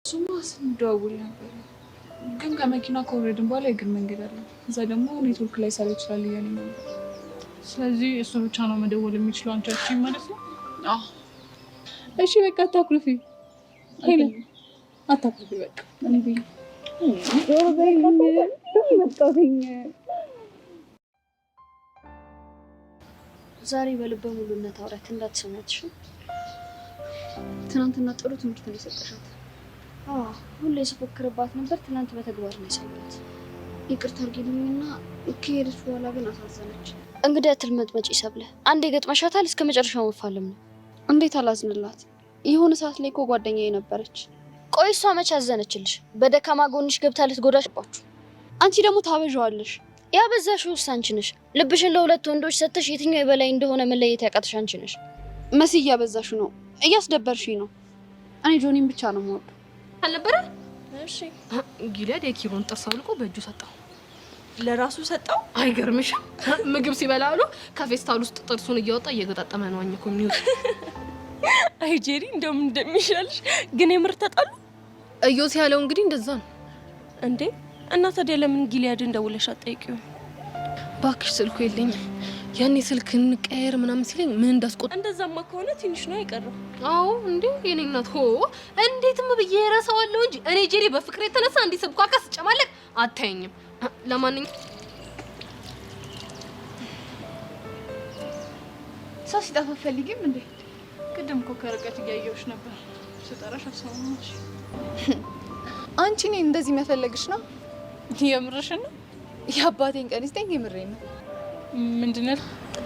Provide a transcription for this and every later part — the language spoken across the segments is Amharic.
ሱማስ እንደውል ነበር ግን ከመኪና ከወረድን በኋላ የእግር መንገድ አለ። እዛ ደግሞ ኔትወርክ ላይ ሰራ ይችላል እያለኝ ነው። ስለዚህ እሱ ብቻ ነው መደወል የሚችለው አንቺ ማለት ነው? አዎ እሺ በቃ አታኩርፊ ሄለን፣ አታኩርፊ በቃ እንዴ ዛሬ በልበ ሙሉነት አውራት እንዳትሰማትሽ። ትናንትና ጥሩ ትምህርት ነው የሰጠሻት። ሁሌ ስፎክርባት ነበር። ትናንት በተግባር ነው የሰማት። ይቅርታ አድርጊልኝና ከሄደች በኋላ ግን አሳዘነች። እንግዲህ አትልመጥመጪ ሰብለ፣ አንዴ ገጥመሻታል። እስከ መጨረሻው መፋለም ነው። እንዴት አላዝንላት? የሆነ ሰዓት ላይ እኮ ጓደኛዬ ነበረች። ቆይ እሷ መቼ አዘነችልሽ? በደካማ ጎንሽ ገብታ ልትጎዳሽባችሁ። አንቺ ደግሞ ታበዣዋለሽ። ያበዛሽውስ አንቺ ነሽ። ልብሽን ለሁለት ወንዶች ሰጥተሽ የትኛው የበላይ እንደሆነ መለየት ያቃተሽ አንቺ ነሽ። መሲ እያበዛሽ ነው፣ እያስደበርሽኝ ነው። እኔ ጆኒን ብቻ ነው የምወደው። አልነበረ? እሺ ጊልያድ የኪሮን ጥርስ አውልቆ በእጁ ሰጠው። ለራሱ ሰጠው? አይገርምሽም? ምግብ ሲበላ ብሎ ከፌስታል ውስጥ ጥርሱን እያወጣ እየገጣጠመ ነው አኝኮ የሚውጥ። አይ ጄሪ እንደውም እንደሚሻልሽ። ግን የምር ተጣሉ? እዮት ያለው እንግዲህ እንደዛ ነው እንዴ። እና ታዲያ ለምን ጊልያድን ደውለሽ አትጠይቂው? ባክሽ ስልኩ የለኝም። ያኔ ስልክ እንቀየር ምናምን ሲለኝ ምን እንዳስቆጥ። እንደዛማ ከሆነ ትንሽ ነው አይቀርም። አዎ እንዴ የኔ እናት ሆ እንዴትም ብዬ እረሳዋለሁ እንጂ እኔ ጄሪ በፍቅር የተነሳ እንዲህ ስብኳካ ስጨማለቅ አታየኝም። ለማንኛውም ሰው ሲጠፋ ፈልጊም እንዴ? ቅድም እኮ ከርቀት እያየሁሽ ነበር። ስጠራሽ አልሰማሁሽ። አንቺ እኔን እንደዚህ መፈለግሽ ነው? የምርሽን ነው? የአባቴን ቀን ይስጠኝ። የምሬን ነው። ምንድነው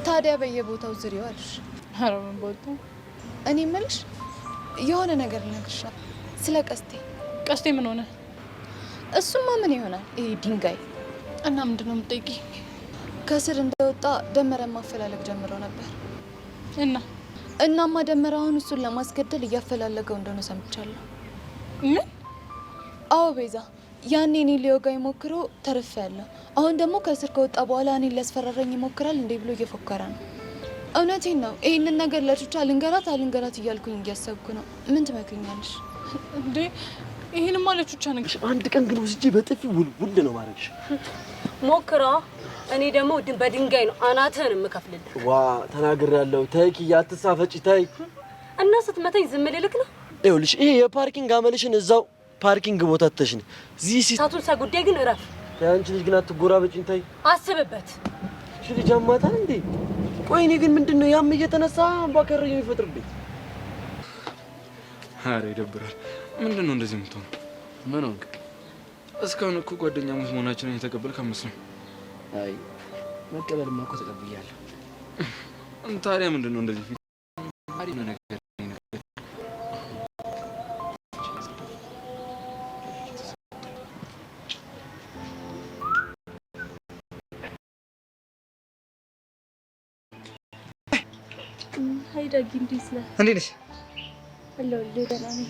ታዲያ በየቦታው ዙሪያው አልሽ? ኧረ ምን ቦታ? እኔ የምልሽ የሆነ ነገር ልነግርሻለሁ ስለ ቀስቴ። ቀስቴ ምን ሆነ? እሱማ ምን ይሆናል ይሄ ድንጋይ። እና ምንድነው የምትጠይቂኝ? ከስር እንደወጣ ደመረ ማፈላለግ ጀምረው ነበር። እናማ ደመራውን እሱን ለማስገደል እያፈላለገው እንደሆነ ሰምቻለሁ። ምን? አዎ ቤዛ፣ ያኔ እኔ ሊወጋኝ ሞክሮ ተርፌያለሁ። አሁን ደግሞ ከስር ከወጣ በኋላ እኔ ሊያስፈራራኝ ይሞክራል እንዴ ብሎ እየፎከረ ነው። እውነቴን ነው። ይሄንን ነገር ለቹቻ ልንገራት አልንገራት እያልኩኝ እያሰብኩ ነው። ምን ትመክኛለሽ? እንዴ ይሄንማ ለቹቻ ነገር አንድ ቀን ግን ወስጄ በጥፊ ውል ነው ማረግሽ። ሞክራ። እኔ ደግሞ በድንጋይ ነው አናትህን የምከፍልልህ። ዋ ተናግሬያለሁ። ተይ ኪያ አትሳፈጪ ተይ። እና ስትመታኝ ዝም ልልክ ነው? ይኸውልሽ ይሄ የፓርኪንግ አመልሽን እዛው ፓርኪንግ ቦታ ተሽኝ። ታቱን ጉዳይ ግን እረፍ። አንቺ ልጅ ግን አትጎራበጪኝ ተይ። አስብበት። እሺ ልጅ አማታል እንዴ? ቆይ እኔ ግን ምንድነው ያም እየተነሳ ባከረኝ የሚፈጥርብኝ? ኧረ ይደብራል። ምንድነው እንደዚህ የምትሆነው? ምን ሆንክ? እስካሁን እኮ ጓደኛሞች መሆናችንን የተቀበልክ አመስሎኝ። አይ መቀበልማ እኮ ተቀብያለሁ። ታዲያ ምንድነው እንደዚህ ፊት አሪፍ ነገር? ሀይ ዳጊ፣ እንዴት ነህ? እንዴት ነሽ? አለሁልህ። ደህና ነኝ።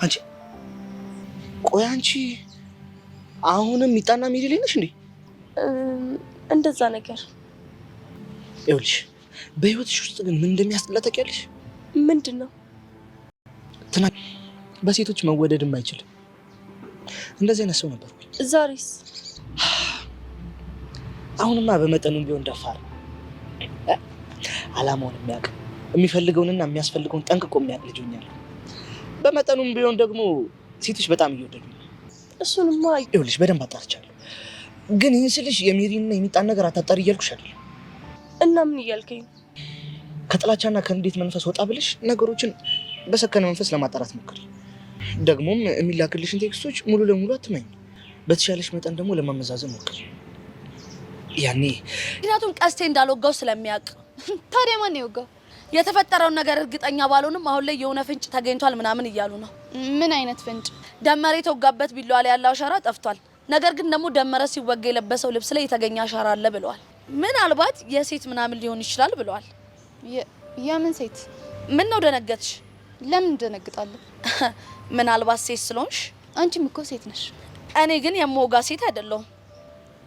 አንቺ ቆይ አንቺ አሁንም ሚጣና ሚሪ ነሽ እንዴ? እንደዛ ነገር። ይኸውልሽ በህይወትሽ ውስጥ ግን ምን እንደሚያስጠላ ታውቂያለሽ? ምንድነው? በሴቶች መወደድም አይችልም። እንደዚህ አይነት ሰው ነበርኩኝ። ዛሬስ? አሁንማ በመጠኑም ቢሆን ደፋር፣ አላማውን የሚያውቅ የሚፈልገውንና የሚያስፈልገውን ጠንቅቆ የሚያውቅ ልጅ ሆኛለሁ። በመጠኑም ቢሆን ደግሞ ሴቶች በጣም እየወደዱኝ ነው። እሱንማ ይኸውልሽ በደንብ አጣርቻለሁ። ግን ይህን ስልሽ የሚሪና የሚጣን ነገር አታጣሪ እያልኩሽ አይደለም። እና ምን እያልከኝ? ከጥላቻና ከንዴት መንፈስ ወጣ ብለሽ ነገሮችን በሰከነ መንፈስ ለማጣራት ሞክሪ። ደግሞም የሚላክልሽን ቴክስቶች ሙሉ ለሙሉ አትመኝ። በተሻለሽ መጠን ደግሞ ለማመዛዘን ሞክሪ። ያኔ ምክንያቱም ቀስቴ እንዳልወጋው ስለሚያውቅ። ታዲያ ማን ይወጋው? የተፈጠረውን ነገር እርግጠኛ ባልሆንም አሁን ላይ የሆነ ፍንጭ ተገኝቷል ምናምን እያሉ ነው። ምን አይነት ፍንጭ? ደመረ የተወጋበት ቢላዋ ላይ ያለው አሻራ ጠፍቷል። ነገር ግን ደግሞ ደመረ ሲወጋ የለበሰው ልብስ ላይ የተገኘ አሻራ አለ ብለዋል። ምናልባት የሴት ምናምን ሊሆን ይችላል ብለዋል። የምን ሴት? ምን ነው ደነገጥሽ? ለምን ደነግጣለሁ? ምናልባት ሴት ስለሆንሽ። አንቺም እኮ ሴት ነሽ። እኔ ግን የምወጋ ሴት አይደለሁም።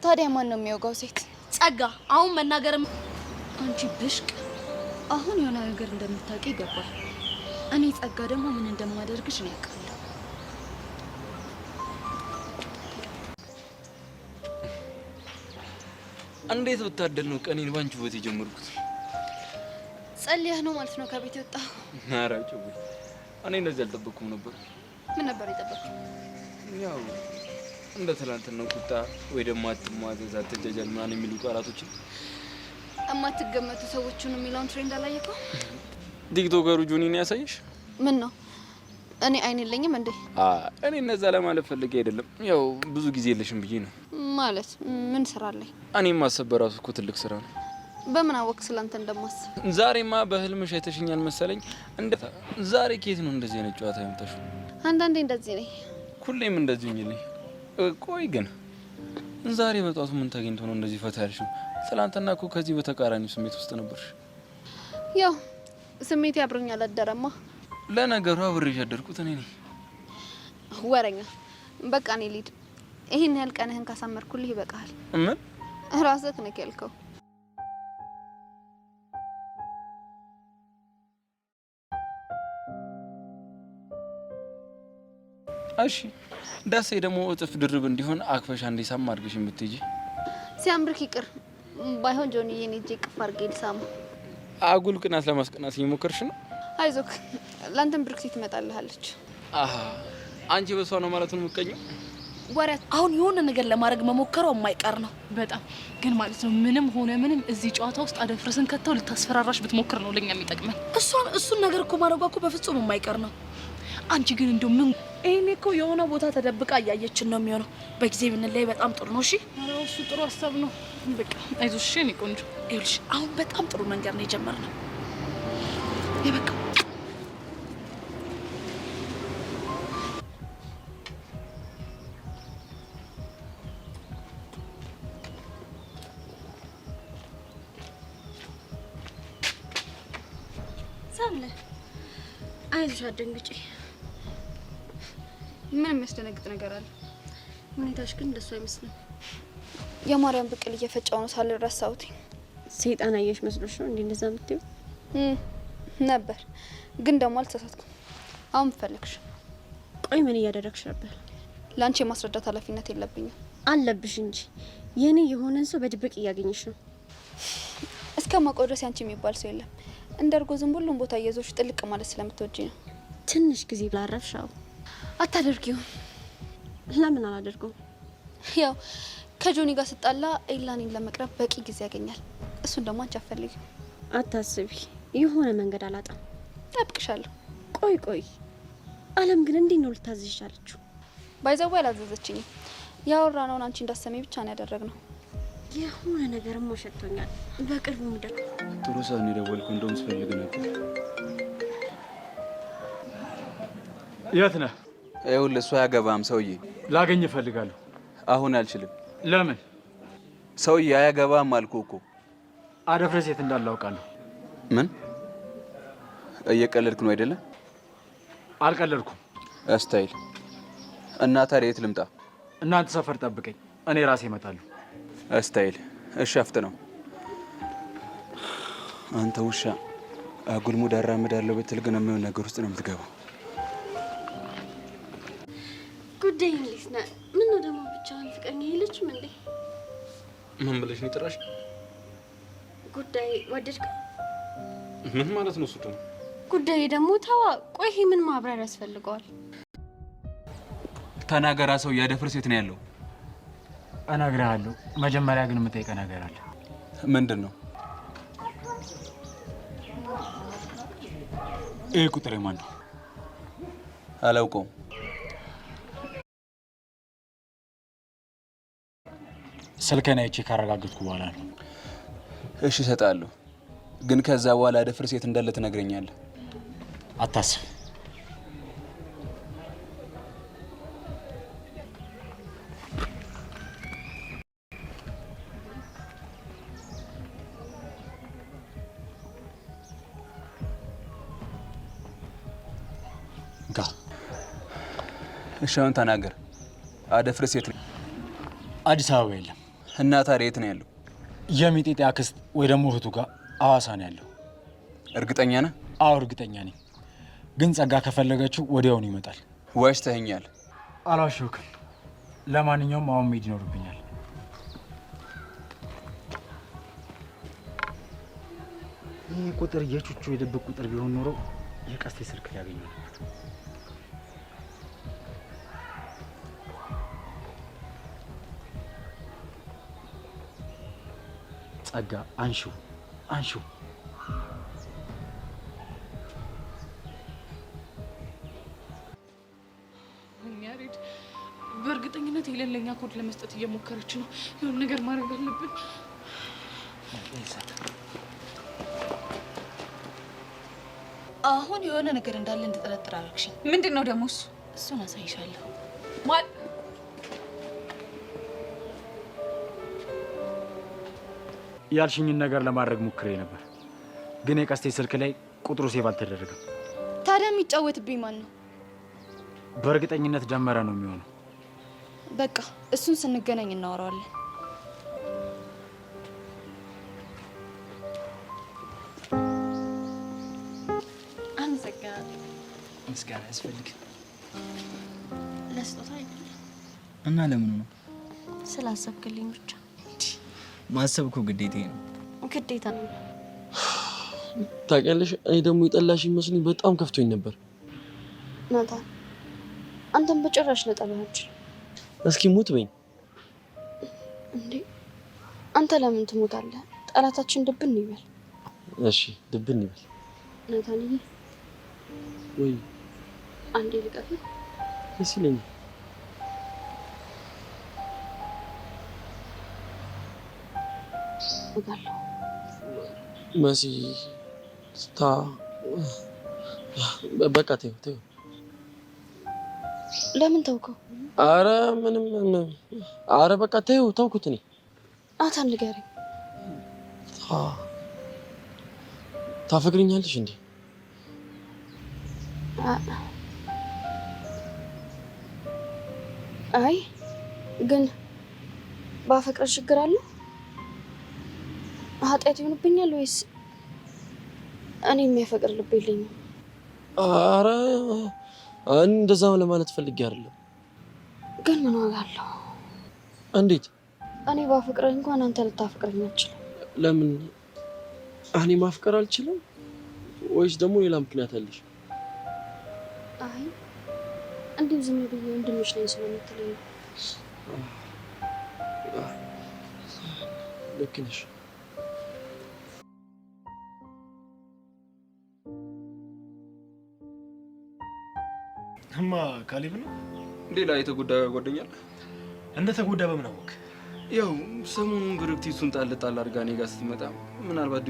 ታዲያ ማን ነው የሚወጋው ሴት? ጸጋ። አሁን መናገርም አንቺ ብሽቅ። አሁን የሆነ ነገር እንደምታውቂ ይገባል። እኔ ጸጋ ደግሞ ምን እንደማደርግሽ ነው ያውቃለሁ። እንዴት ብታደል ነው ቀኔን ባንቺ ውበት የጀመርኩት? ጸልየህ ነው ማለት ነው ከቤት የወጣው? ኧረ ጭው እኔ እንደዚህ አልጠበቅኩም ነበር። ምን ነበር የጠበቅከው? ያው እንደ ትላንትናው ቁጣ ወይ ደግሞ አትሟዘዝ፣ አትጃጃል ምናምን የሚሉ ቃላቶችን እማትገመቱ ሰዎችን የሚለውን ትሬንድ አላየከው? ቲክቶከሩ ጆኒን ያሳየሽ? ምን ነው እኔ አይን የለኝም እንዴ? እኔ እነዛ ለማለት ፈልጌ አይደለም። ያው ብዙ ጊዜ የለሽም ብዬ ነው። ማለት ምን ስራ አለኝ? እኔም ማሰብ በራሱ እኮ ትልቅ ስራ ነው። በምን አወቅ ስላንተ እንደማስብ? ዛሬማ በህልምሽ አይተሽኛል መሰለኝ። ዛሬ ኬት ነው እንደዚህ አይነት ጨዋታ ያመጣሽው? አንዳንዴ እንደዚህ ነኝ። ሁሌም እንደዚህ ነኝ። ቆይ ግን ዛሬ በጧቱ ምን ተገኝቶ ነው እንደዚህ ፈታ ያልሽው? ትላንትና እኮ ከዚህ በተቃራኒው ስሜት ውስጥ ነበርሽ። ያው ስሜት ያብረኛ አላደረማ። ለነገሩ አብሬሽ ያደርኩት እኔ ነኝ። ወረኛ። በቃ እኔ ልሂድ። ይሄን ያህል ቀንህን ካሳመርኩልህ ይበቃል። ምን ራስህ ነህ ያልከው? እሺ ዳሴ ደግሞ እጥፍ ድርብ እንዲሆን አክፈሻ እንደ ሳም አድርገሽ የምትሄጂ ሲያምርክ ይቅር ባይሆን ጆኒ የኔ እጄ ቅፍ አድርጌ ልሳማ። አጉል ቅናት ለማስቀናት እየሞከርሽ ነው። አይዞክ ላንተም ብርክቲ ትመጣልሃለች። አሃ አንቺ በሷ ነው ማለት ነው የምትቀኘው? ወሬ አሁን የሆነ ነገር ለማድረግ መሞከሩ የማይቀር ነው። በጣም ግን ማለት ነው ምንም ሆነ ምንም እዚህ ጨዋታ ውስጥ አደፍረስን ከተው ልታስፈራራሽ ብትሞክር ነው ለኛ የሚጠቅመን። እሱን ነገር እኮ ማድረጓ እኮ በፍጹም የማይቀር ነው። አንቺ ግን እንደው ምን ይሄኔ እኮ የሆነ ቦታ ተደብቃ እያየችን ነው የሚሆነው። በጊዜ ብንለይ በጣም ጥሩ ነው። እሺ ኧረ እሱ ጥሩ ሀሳብ ነው። በቃ አይዞሽ እኔ ቆንጆ። ይኸውልሽ አሁን በጣም ጥሩ መንገድ ነው የጀመርነው። ይበቃ ሳምለ አይዞሽ አትደንግጪ። ምን የሚያስደነግጥ ነገር አለ? ሁኔታሽ ግን እንደሱ አይመስልም። የማርያም ብቅል እየፈጫው ነው ሳልረሳውት። ሰይጣን አየሽ መስሎሽ ነው እንዴ እንደዛ የምትይው? ነበር ግን ደግሞ አልተሳሳትኩም። አሁን ፈለግሽ? ቆይ ምን እያደረግሽ ነበር? ላንቺ የማስረዳት ኃላፊነት የለብኝም። አለብሽ እንጂ የኔ የሆነን ሰው በድብቅ እያገኘሽ ነው። እስከማውቀው ድረስ ያንቺ የሚባል ሰው የለም። እንደርጎ ዝም ሁሉም ቦታ እየዞርሽ ጥልቅ ማለት ስለምትወጂ ነው። ትንሽ ጊዜ ላረፍሻው አታደርጊው። ለምን አላደርገው? ያው ከጆኒ ጋር ስጣላ ኤላኒን ለመቅረብ በቂ ጊዜ ያገኛል። እሱን ደግሞ አንቺ አትፈልጊው። አታስቢ፣ የሆነ መንገድ አላጣም። ጠብቅሻለሁ። ቆይ አለም ግን እንዴት ነው ልታዝዝሽ አለችው? ባይዘው አላዘዘችኝም። ያወራነውን አንቺ እንዳሰሚ ብቻ ነው ያደረግነው። የሆነ ነገርም ሸቶኛል። በቅርቡ ምደቅ ጥሩ ሰው ነው ደወልኩ። እንደውም ስፈልግ ነበር። የት ነህ? ይኸውልህ እሱ አያገባም ሰውዬ። ላገኝ እፈልጋለሁ። አሁን አልችልም። ለምን? ሰውዬ አያገባም አልኩህ እኮ። አደፍረስ የት እንዳለ አውቃለሁ። ምን እየቀለድክ ነው አይደለ? አልቀለድኩም። ስታይል እና ታዲያ የት ልምጣ? እናንተ ሰፈር ጠብቀኝ፣ እኔ ራሴ እመጣለሁ። ስታይል እሺ፣ አፍጥነው። አንተ ውሻ አጉልሙድ አራምዳለሁ ብትል ግን የማይሆን ነገር ውስጥ ነው የምትገባው። ጉዳይ እንዴት ነው? ምን ነው ደግሞ ብቻዋን ፍቅረኛ የለችም እንዴ? ምን ብለሽ ነው ጥራሽ? ጉዳይ ወደድከው? ምን ማለት ነው እሱ ደግሞ? ጉዳይ ደግሞ ተዋ። ቆይ ምን ማብራሪያ ያስፈልገዋል? ተናገራ። ሰው ያደፍርስ የት ነው ያለው? እነግርሃለሁ። መጀመሪያ ግን የምጠይቀህ ነገር አለ። ምንድን ነው? ይህ ቁጥር የማን ነው? አላውቀውም። ስልክህን አይቼ ካረጋገጥኩ በኋላ ነው። እሺ እሰጥሃለሁ፣ ግን ከዛ በኋላ ያደፍርስ የት እንዳለ ትነግረኛለህ። አታስብ። እሺ አሁን ተናገር። አደፍርስ የት ነው? አዲስ አበባ የለም። እና ታዲያ የት ነው ያለው? የሚጤጤ አክስት ወይ ደግሞ እህቱ ጋር ሐዋሳ ነው ያለው። እርግጠኛ ነህ? አዎ እርግጠኛ ነኝ። ግን ጸጋ ከፈለገችው ወዲያውኑ ይመጣል። ዋሽተኸኛል። አላሸውክም። ለማንኛውም አሁን መሄድ ይኖርብኛል። ይህ ቁጥር የቹቹ የድብቅ ቁጥር ቢሆን ኖሮ የቀስቴ ስልክ ሊያገኘው ነበር። ጸጋ አንሺው፣ አንሺው። ያሬድ በእርግጠኝነት የሌለኛ ኮድ ለመስጠት እየሞከረች ነው። የሆነ ነገር ማድረግ አለብን። አሁን የሆነ ነገር እንዳለ እንድጠረጥር አደረግሽኝ። ምንድን ነው ደግሞ እሱ? እሱን አሳይሻለሁ። ያልሽኝን ነገር ለማድረግ ሞክሬ ነበር፣ ግን የቀስቴ ስልክ ላይ ቁጥሩ ሴቭ አልተደረገም። ታዲያ የሚጫወትብኝ ማን ነው? በእርግጠኝነት ደመረ ነው የሚሆነው። በቃ እሱን ስንገናኝ እናወራዋለን። አመሰግናለሁ። ምስጋና ያስፈልግ ለስጦታ አይደለም እና ለምኑ ነው? ስላሰብክልኝ ብቻ። ማሰብ እኮ ግዴታዬ ነው። ግዴታ ነው። ታውቂያለሽ፣ እኔ ደግሞ የጠላሽ መስሎኝ በጣም ከፍቶኝ ነበር። ናታን፣ አንተም በጭራሽ ለጠላች። እስኪ ሙት በይኝ። እንዴ አንተ ለምን ትሞታለህ? ጠላታችን ድብን ይበል። እሺ ድብን ይበል። ናታንዬ፣ ወይ አንዴ ልቀፍ። ደስ ይለኛል። እጋለሁ መሲ በቃ ተይው። ለምን ተውከው? አረ ምንም። አረ በቃ ተውኩት። እኔ ናታን ንገረኝ። ታፈቅሪኛለሽ እንዴ? አይ ግን ባፈቅር ችግር አለ? ኃጢአት ይሆንብኛል ወይስ እኔ የሚያፈቅር ልብ የለኝም? አረ እንደዛ ለማለት ፈልጌ አይደለም። ግን ምን ዋጋ አለው? እንዴት? እኔ ባፈቅርህ እንኳን አንተ ልታፈቅረኝ አትችልም። ለምን? እኔ ማፍቀር አልችልም ወይስ ደግሞ ሌላ ምክንያት አለሽ? አይ እንዲሁ ዝም ብዬ ወንድምሽ ነኝ ስለምትለኝ ነው። ልክ ነሽ። እማ ካሌብ ነው? ሌላ የተጎዳ ጓደኛ አለ? እንደተጎዳ በምን አወቅ? ያው ሰሞኑን ብርክቲቱን ጣል አድርጋ እኔ ጋር ስትመጣ ምናልባት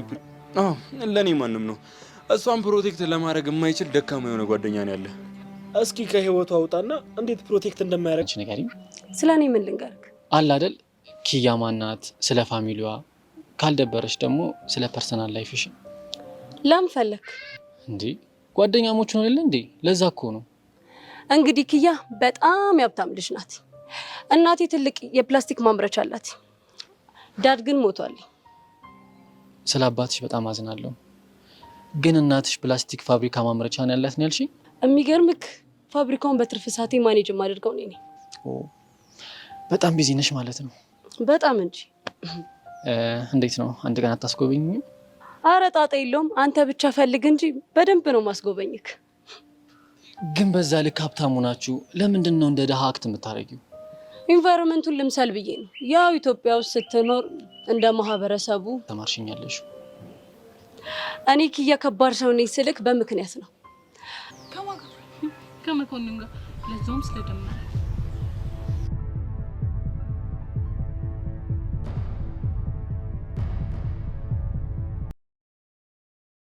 ለእኔ ማንም ነው እሷን ፕሮቴክት ለማድረግ የማይችል ደካማ የሆነ ጓደኛ ነው ያለ። እስኪ ከህይወቱ አውጣና እንዴት ፕሮቴክት እንደማያደርግሽ ንገሪኝ። ስለ እኔ ምን ልንገርክ? አለ አይደል ኪያ ማናት፣ ስለ ፋሚሊዋ፣ ካልደበረሽ ደግሞ ስለ ፐርሰናል ላይፍሽ። ለምን ፈለክ እንዴ? ጓደኛሞች ነው አይደል እንዴ? ለዛ እኮ ነው። እንግዲህ ኪያ በጣም ያብታም ልጅ ናት። እናቴ ትልቅ የፕላስቲክ ማምረቻ አላት። ዳድ ግን ሞቷል። ስለ አባትሽ በጣም አዝናለሁ። ግን እናትሽ ፕላስቲክ ፋብሪካ ማምረቻ ነው ያላት ነው ያልሽኝ? የሚገርምክ ፋብሪካውን በትርፍ ሰዓቴ ማኔጅ የማደርገው እኔ ነኝ። በጣም ቢዚ ነሽ ማለት ነው። በጣም እንጂ። እንዴት ነው አንድ ቀን አታስጎበኝም? አረ ጣጣ የለውም። አንተ ብቻ ፈልግ እንጂ በደንብ ነው ማስጎበኝክ። ግን በዛ ልክ ሀብታሙ ናችሁ። ለምንድን ነው እንደ ደሃ አክት የምታደርጊው? ኢንቫይሮንመንቱን ልምሰል ብዬ ነው። ያው ኢትዮጵያ ውስጥ ስትኖር እንደ ማህበረሰቡ ተማርሽኛለሽ። እኔ ኪያ ከባድ ሰው ነኝ ስልክ በምክንያት ነው። ከመኮንን ጋር ለዛውም ስለደመረ